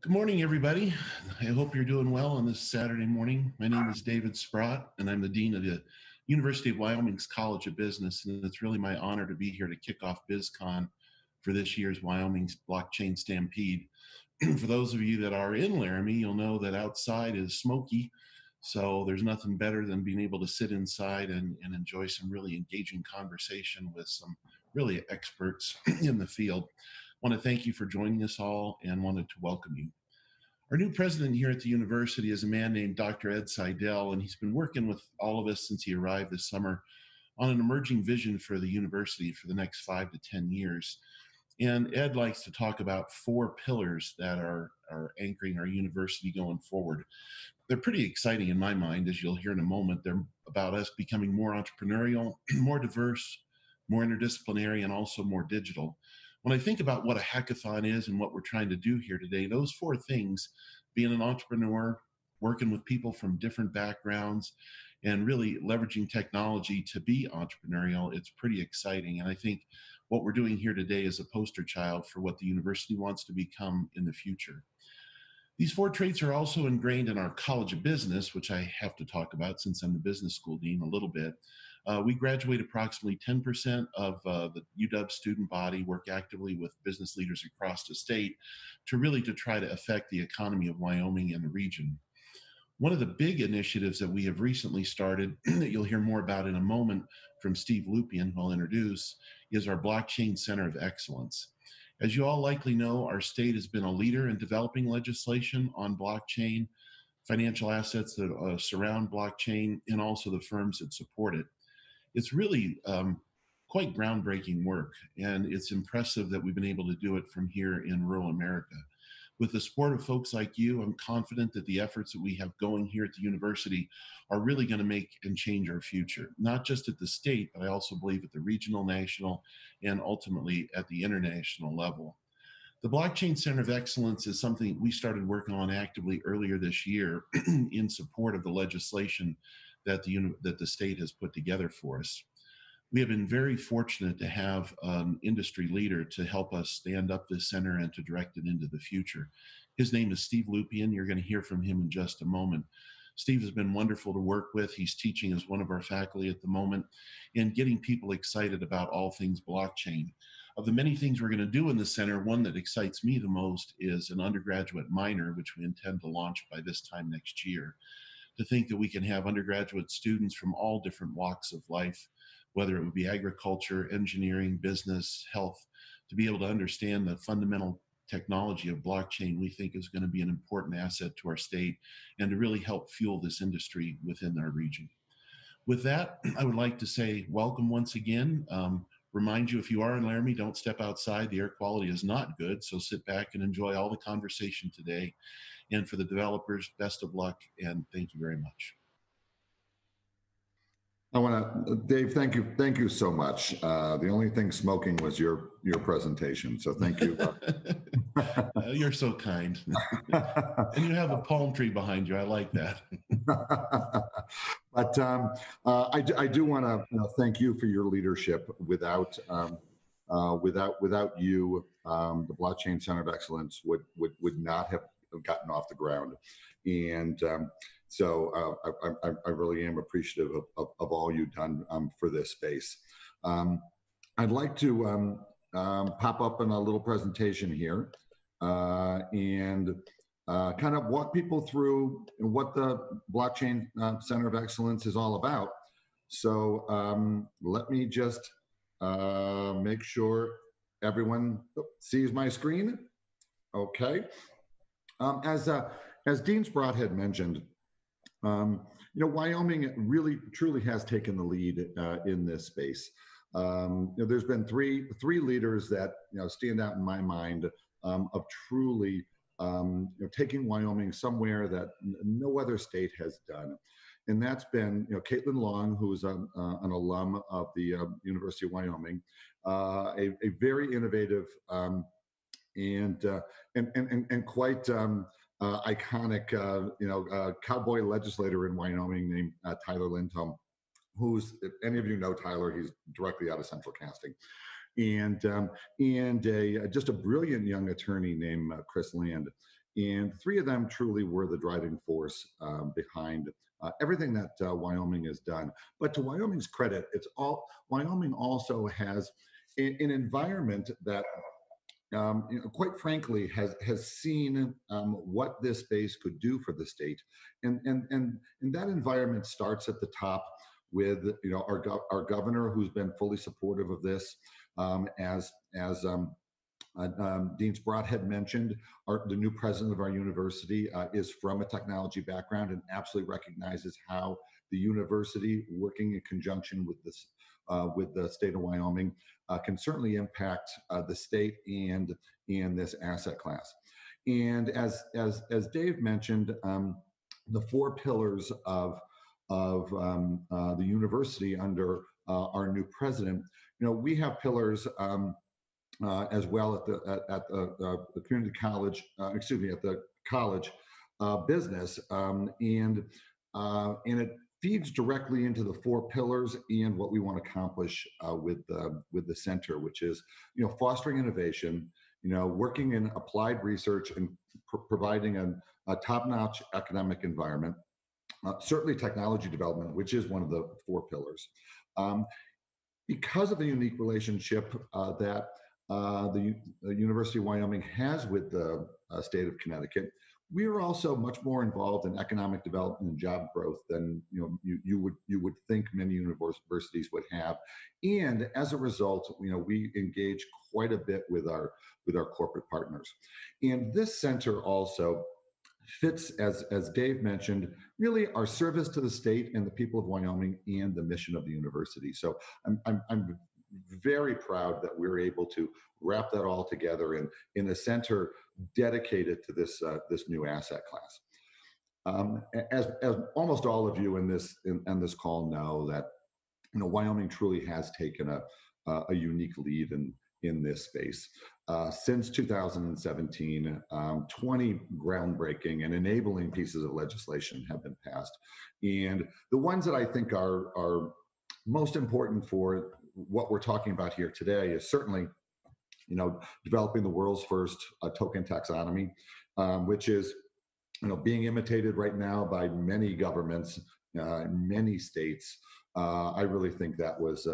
Good morning, everybody. I hope you're doing well on this Saturday morning. My name is David Sprott, and I'm the Dean of the University of Wyoming's College of Business, and it's really my honor to be here to kick off BizCon for this year's Wyoming's Blockchain Stampede. For those of you that are in Laramie, you'll know that outside is smoky, so there's nothing better than being able to sit inside and enjoy some really engaging conversation with some really experts in the field. I want to thank you for joining us all and wanted to welcome you. Our new president here at the university is a man named Dr. Ed Seidel, and he's been working with all of us since he arrived this summer on an emerging vision for the university for the next 5 to 10 years. And Ed likes to talk about 4 pillars that are anchoring our university going forward. They're pretty exciting in my mind, as you'll hear in a moment. They're about us becoming more entrepreneurial, more diverse, more interdisciplinary, and also more digital. When I think about what a hackathon is and what we're trying to do here today, those 4 things, being an entrepreneur, working with people from different backgrounds, and really leveraging technology to be entrepreneurial, it's pretty exciting. And I think what we're doing here today is a poster child for what the university wants to become in the future. These 4 traits are also ingrained in our College of Business, which I have to talk about since I'm the business school dean a little bit. We graduate approximately 10% of the UW student body, work actively with business leaders across the state to try to affect the economy of Wyoming and the region. One of the big initiatives that we have recently started that you'll hear more about in a moment from Steve Lupien, who I'll introduce, is our Blockchain Center of Excellence. As you all likely know, our state has been a leader in developing legislation on blockchain, financial assets that surround blockchain, and also the firms that support it. It's really quite groundbreaking work, and it's impressive that we've been able to do it from here in rural America. With the support of folks like you, I'm confident that the efforts that we have going here at the university are really going to make and change our future, not just at the state, but I also believe at the regional, national, and ultimately at the international level. The Blockchain Center of Excellence is something we started working on actively earlier this year in support of the legislation that the state has put together for us. We have been very fortunate to have an industry leader to help us stand up this center and to direct it into the future. His name is Steve Lupien. You're going to hear from him in just a moment. Steve has been wonderful to work with. He's teaching as one of our faculty at the moment and getting people excited about all things blockchain. Of the many things we're going to do in the center, one that excites me the most is an undergraduate minor, which we intend to launch by this time next year. To think that we can have undergraduate students from all different walks of life, whether it would be agriculture, engineering, business, health, to be able to understand the fundamental technology of blockchain, we think is going to be an important asset to our state and to really help fuel this industry within our region. With that, I would like to say welcome once again. Remind you, if you are in Laramie, don't step outside. The air quality is not good, so sit back and enjoy all the conversation today. And for the developers, best of luck, and thank you very much. I want to, Dave, thank you so much. The only thing smoking was your presentation, so thank you. You're so kind. And you have a palm tree behind you. I like that. But I do want to thank you for your leadership. Without you, the Blockchain Center of Excellence would not have gotten off the ground, and so I really am appreciative of all you've done for this space. I'd like to pop up in a little presentation here and kind of walk people through what the Blockchain Center of Excellence is all about. So let me just make sure everyone sees my screen. Okay. As Dean Sprott had mentioned, Wyoming really truly has taken the lead in this space. There's been three leaders that stand out in my mind of truly taking Wyoming somewhere that no other state has done, and that's been Caitlin Long, who's an alum of the University of Wyoming, a very innovative and quite iconic, cowboy legislator in Wyoming named Tyler Lindholm, who's, if any of you know Tyler, he's directly out of Central Casting, and just a brilliant young attorney named Chris Land. And three of them truly were the driving force behind everything that Wyoming has done. But to Wyoming's credit, Wyoming also has an environment that quite frankly, has seen what this space could do for the state, and that environment starts at the top with our governor, who's been fully supportive of this, as Dean Sprott had mentioned. The new president of our university is from a technology background and absolutely recognizes how the university, working in conjunction with the state of Wyoming, can certainly impact the state and this asset class. And as Dave mentioned, the four pillars of the university under our new president, we have pillars as well at the community college, at the college business, and it feeds directly into the four pillars and what we want to accomplish with the center, which is fostering innovation, working in applied research and providing a top-notch academic environment, certainly technology development, which is one of the four pillars. Because of the unique relationship that the University of Wyoming has with the state of Connecticut, we are also much more involved in economic development and job growth than you would think many universities would have, and as a result, we engage quite a bit with our corporate partners, and this center also fits, as Dave mentioned, really our service to the state and the people of Wyoming and the mission of the university. So I'm very proud that we're able to wrap that all together in a center dedicated to this new asset class. As almost all of you in this call know, that Wyoming truly has taken a unique lead in this space. Since 2017, 20 groundbreaking and enabling pieces of legislation have been passed, and the ones that I think are most important for what we're talking about here today is certainly, developing the world's first token taxonomy, which is, being imitated right now by many governments, many states. I really think that was,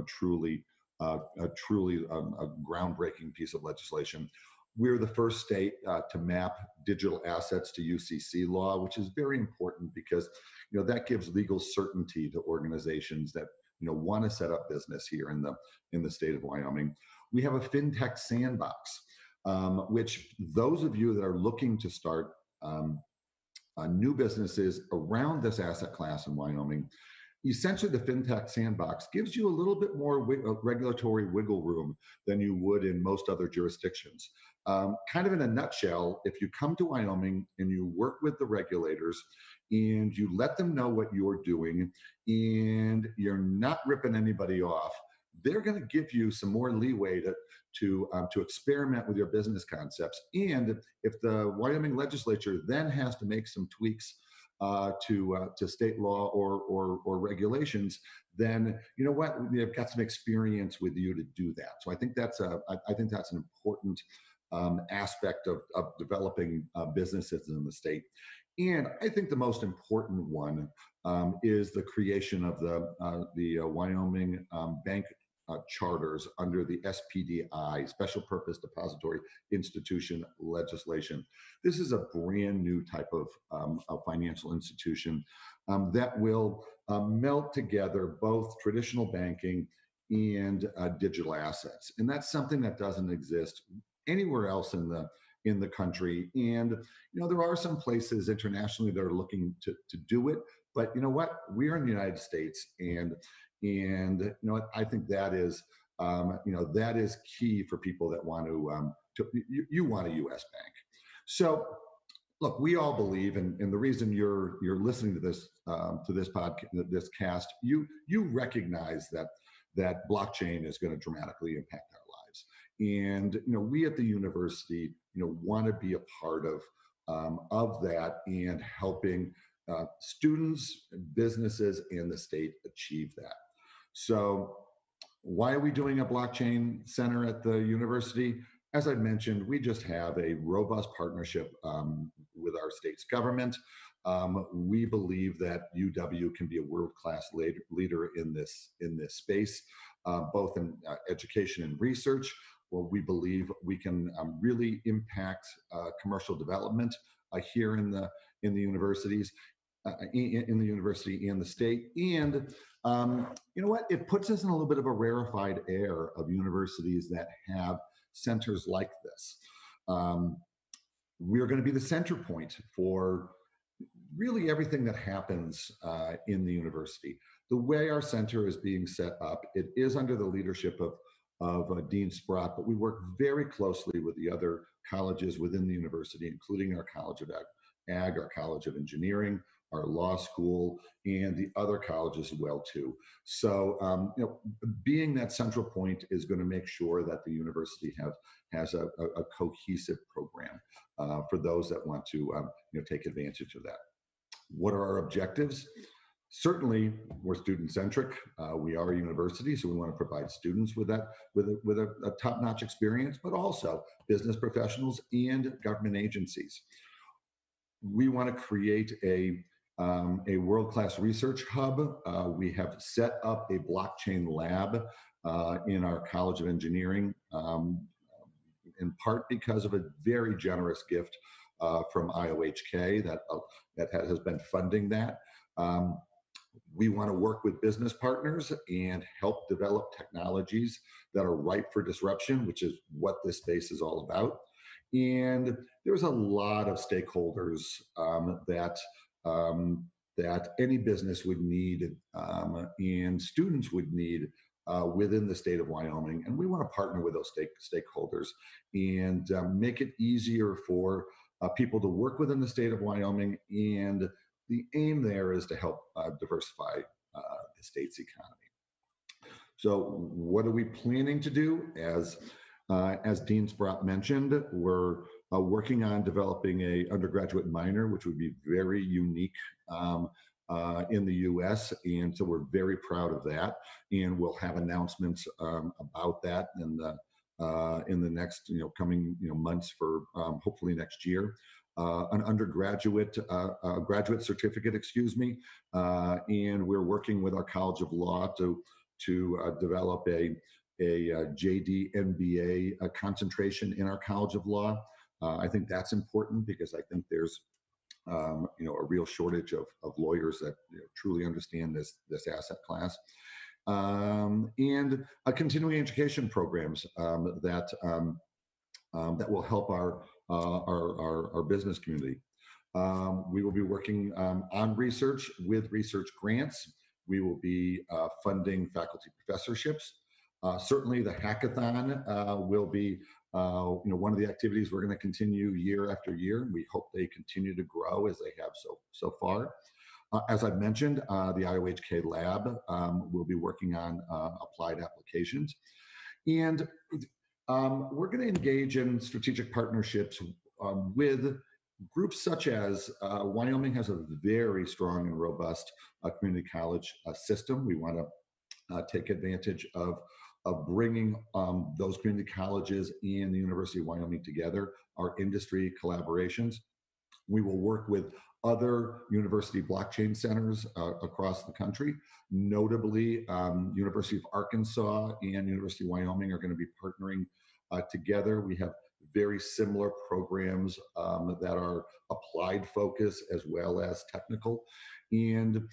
truly a groundbreaking piece of legislation. We're the first state to map digital assets to UCC law, which is very important because, that gives legal certainty to organizations that want to set up business here in the state of Wyoming. We have a fintech sandbox, which those of you that are looking to start new businesses around this asset class in Wyoming, essentially the fintech sandbox gives you a little bit more regulatory wiggle room than you would in most other jurisdictions. Kind of in a nutshell, if you come to Wyoming and you work with the regulators and you let them know what you're doing and you're not ripping anybody off, they're going to give you some more leeway to experiment with your business concepts. And if the Wyoming legislature then has to make some tweaks to state law or regulations, then they've got some experience with you to do that. So I think that's an important aspect of developing businesses in the state. And I think the most important one is the creation of the Wyoming bank charters under the SPDI, Special Purpose Depository Institution legislation. This is a brand new type of financial institution that will melt together both traditional banking and digital assets. And that's something that doesn't exist anywhere else in the country. And there are some places internationally that are looking to do it, but we are in the United States, and I think that is that is key for people that want to you want a U.S. bank. So look, we all believe, and the reason you're listening to this podcast, this cast, you recognize that blockchain is going to dramatically impact our lives. And we at the university want to be a part of that and helping students, businesses, and the state achieve that. So why are we doing a blockchain center at the university? as I mentioned, we just have a robust partnership with our state's government. We believe that UW can be a world-class leader in this space, both in education and research. Well, we believe we can really impact commercial development here in the universities, in the university and the state. And you know what? It puts us in a little bit of a rarefied air of universities that have centers like this. We're going to be the center point for really everything that happens in the university. The way our center is being set up, it is under the leadership of Dean Sprott, but we work very closely with the other colleges within the university, including our College of Ag, our College of Engineering, our law school, and the other colleges as well too. So, you know, being that central point is going to make sure that the university has a cohesive program for those that want to, you know, take advantage of that. What are our objectives? Certainly, we're student-centric. We are a university, so we want to provide students with that, with a top-notch experience, but also business professionals and government agencies. We want to create a world-class research hub. We have set up a blockchain lab in our College of Engineering, in part because of a very generous gift from IOHK that has been funding that. We want to work with business partners and help develop technologies that are ripe for disruption, which is what this space is all about. And there's a lot of stakeholders that any business would need and students would need within the state of Wyoming. And we want to partner with those stakeholders and make it easier for people to work within the state of Wyoming. And the aim there is to help diversify the state's economy. So what are we planning to do? As Dean Sprott mentioned, we're working on developing a undergraduate minor, which would be very unique in the U.S. And so we're very proud of that. And we'll have announcements about that in the next coming months for hopefully next year. An undergraduate graduate certificate, and we're working with our College of Law to develop a JD MBA concentration in our College of Law. I think that's important because I think there's a real shortage of lawyers that truly understand this asset class, and continuing education programs that will help our business community. We will be working on research with research grants. We will be funding faculty professorships. Certainly the hackathon will be one of the activities we're going to continue year after year. We hope they continue to grow as they have so far. As I've mentioned, the IOHK lab will be working on applied applications. And we're going to engage in strategic partnerships with groups such as Wyoming has a very strong and robust community college system. We want to take advantage of bringing those community colleges and the University of Wyoming together, our industry collaborations. We will work with other university blockchain centers across the country. Notably, University of Arkansas and University of Wyoming are going to be partnering together. We have very similar programs that are applied focus as well as technical. And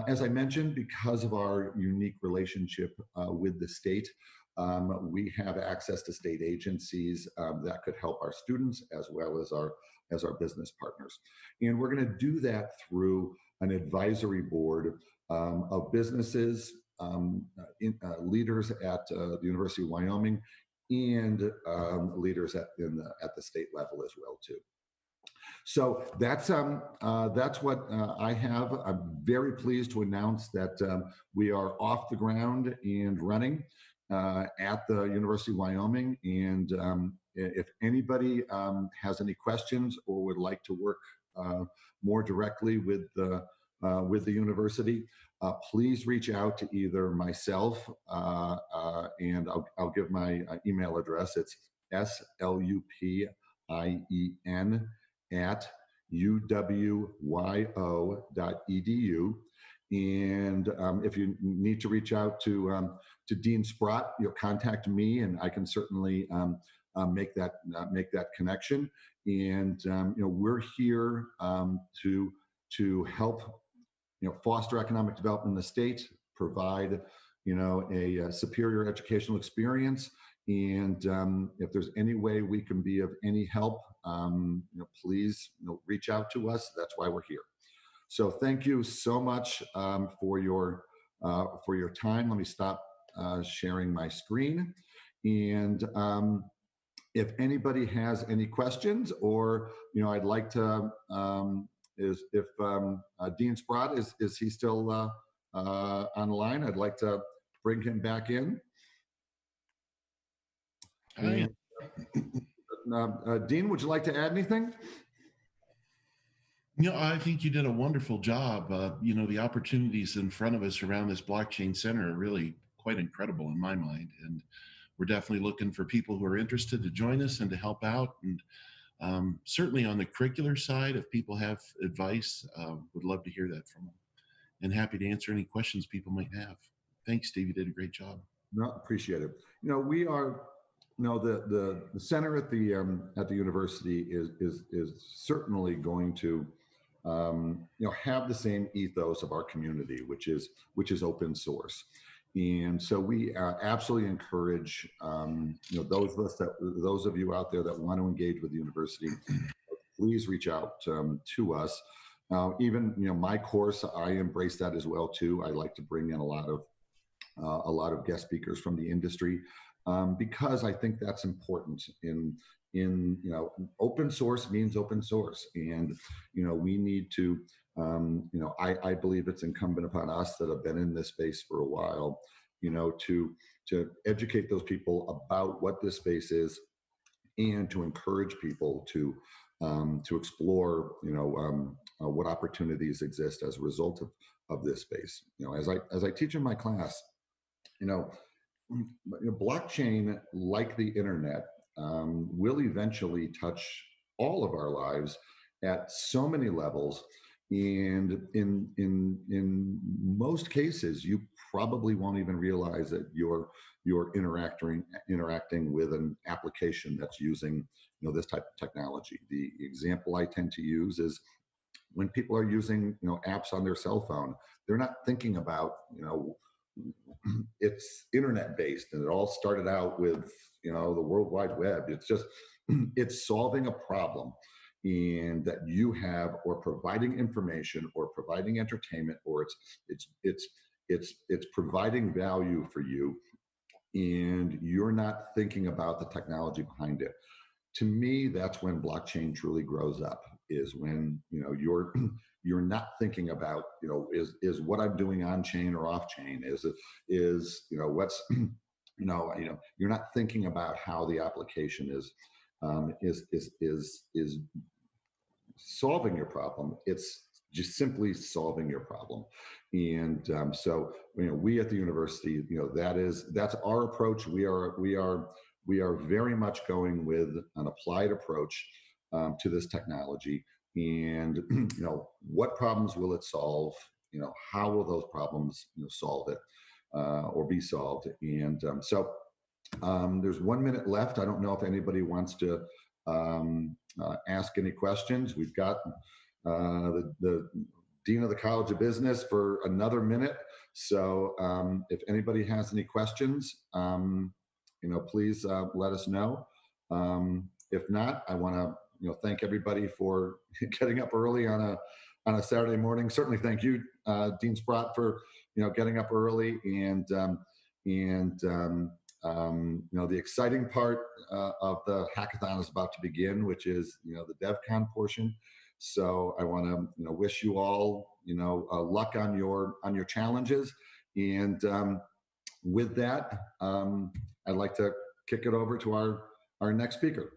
as I mentioned, because of our unique relationship with the state, we have access to state agencies that could help our students as well as our business partners. And we're going to do that through an advisory board of businesses, leaders at the University of Wyoming, and leaders at the state level as well too. So that's what I have. I'm very pleased to announce that we are off the ground and running at the University of Wyoming. And if anybody has any questions or would like to work more directly with the university, please reach out to either myself and I'll give my email address. It's Slupien at uwyo.edu. And if you need to reach out to Dean Sprott, you'll contact me, and I can certainly make that connection. And we're here to help foster economic development in the state, provide a superior educational experience. And if there's any way we can be of any help, please reach out to us. That's why we're here. So thank you so much for your time. Let me stop sharing my screen. And if anybody has any questions, or I'd like to, if Dean Sprott is he still online? I'd like to bring him back in. Hi. And, Dean, would you like to add anything? I think you did a wonderful job. The opportunities in front of us around this blockchain center are really quite incredible in my mind. And we're definitely looking for people who are interested to join us and to help out. And certainly on the curricular side, if people have advice, would love to hear that from them. And happy to answer any questions people might have. Thanks, Steve. You did a great job. No, appreciate it. We are, the center at the university is certainly going to have the same ethos of our community, which is open source. And so we absolutely encourage those of you out there that want to engage with the university, please reach out to us. Even my course, I embrace that as well too. I like to bring in a lot of guest speakers from the industry because I think that's important. In open source means open source, and we need to I believe it's incumbent upon us that have been in this space for a while to educate those people about what this space is, and to encourage people to explore what opportunities exist as a result of this space. As I teach in my class, blockchain, like the internet, will eventually touch all of our lives at so many levels. And in most cases, you probably won't even realize that you're interacting with an application that's using this type of technology. The example I tend to use is when people are using apps on their cell phone, they're not thinking about it's internet based, and it all started out with the World Wide Web. It's just it's solving a problem and that you have, or providing information, or providing entertainment, or it's providing value for you, and you're not thinking about the technology behind it. To me, that's when blockchain truly grows up, is when you're not thinking about is what I'm doing on chain or off chain, is what's you're not thinking about how the application is solving your problem. It's just simply solving your problem. And so we at the university, that's our approach. We are very much going with an applied approach to this technology. And what problems will it solve? How will those problems solve it or be solved? And so there's 1 minute left. I don't know if anybody wants to ask any questions. We've got the Dean of the College of Business for another minute. So if anybody has any questions, please let us know. If not, I want to thank everybody for getting up early on a Saturday morning. Certainly thank you, Dean Sprott, for getting up early, and the exciting part of the hackathon is about to begin, which is the DevCon portion. So I want to wish you all luck on your challenges, and with that, I'd like to kick it over to our next speaker.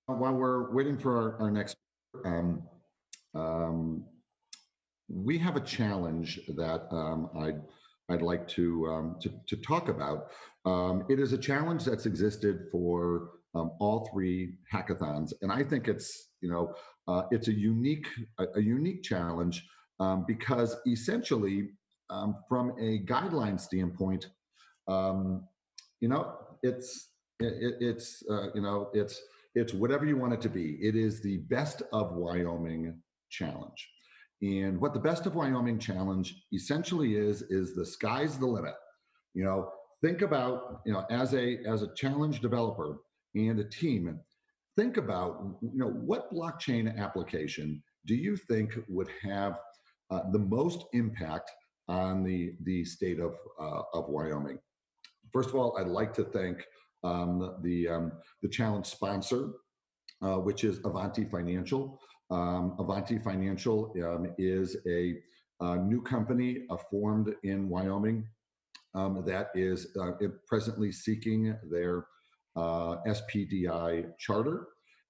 while we're waiting for our next, um, um, we have a challenge that I'd like to talk about. It is a challenge that's existed for all three hackathons, and I think it's it's a unique challenge because essentially, from a guideline standpoint, um, you know, it's it's whatever you want it to be. It is the Best of Wyoming challenge. And what the Best of Wyoming challenge essentially is the sky's the limit. You know, think about, as a challenge developer and a team, think about, what blockchain application do you think would have the most impact on the state of Wyoming? First of all, I'd like to thank the challenge sponsor, which is Avanti Financial. Avanti Financial is a new company formed in Wyoming that is presently seeking their SPDI charter,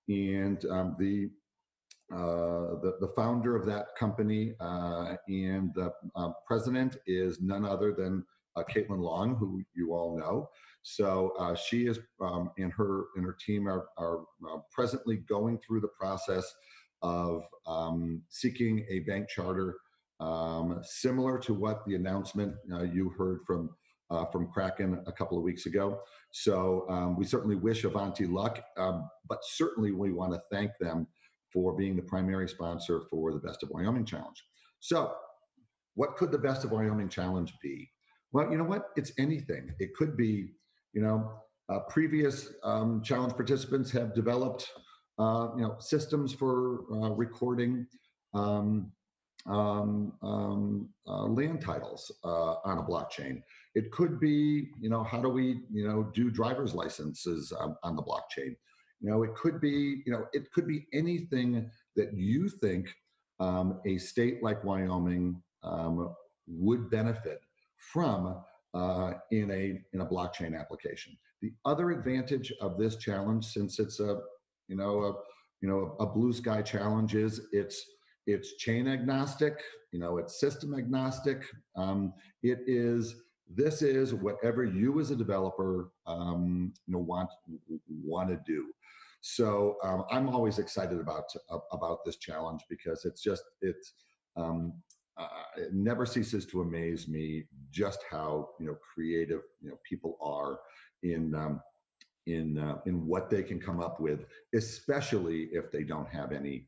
and the founder of that company and the president is none other than Caitlin Long, who you all know. So she is and her team are presently going through the process of seeking a bank charter, similar to what the announcement you heard from Kraken a couple of weeks ago. So we certainly wish Avanti luck, but certainly we want to thank them for being the primary sponsor for the Best of Wyoming Challenge. So what could the Best of Wyoming Challenge be? Well, you know what? It's anything. It could be, previous challenge participants have developed, systems for recording land titles on a blockchain. It could be, how do we, do driver's licenses on the blockchain? It could be, it could be anything that you think a state like Wyoming would benefit from in a blockchain application. The other advantage of this challenge, since it's a blue sky challenge, is it's chain agnostic, it's system agnostic. This is whatever you as a developer want to do. So I'm always excited about this challenge because it never ceases to amaze me just how creative people are in what they can come up with, especially if they don't have any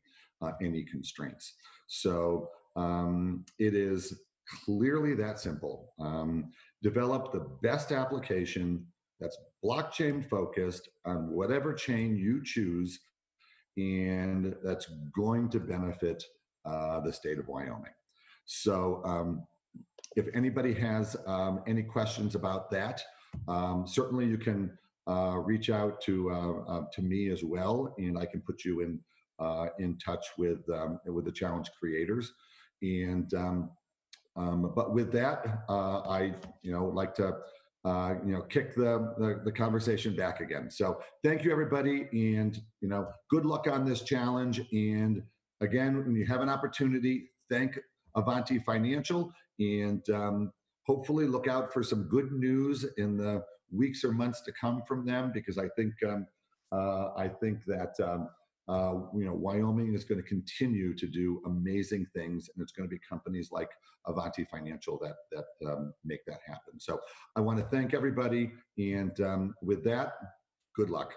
constraints. So it is clearly that simple. Develop the best application that's blockchain focused on whatever chain you choose, and that's going to benefit the state of Wyoming. So if anybody has any questions about that, certainly you can reach out to me as well, and I can put you in touch with the challenge creators. And but with that, I like to kick the conversation back again. So thank you, everybody, and good luck on this challenge. And again, when you have an opportunity, thank Avanti Financial, and hopefully look out for some good news in the weeks or months to come from them, because I think that Wyoming is going to continue to do amazing things, and it's going to be companies like Avanti Financial that make that happen. So I want to thank everybody, and with that, good luck.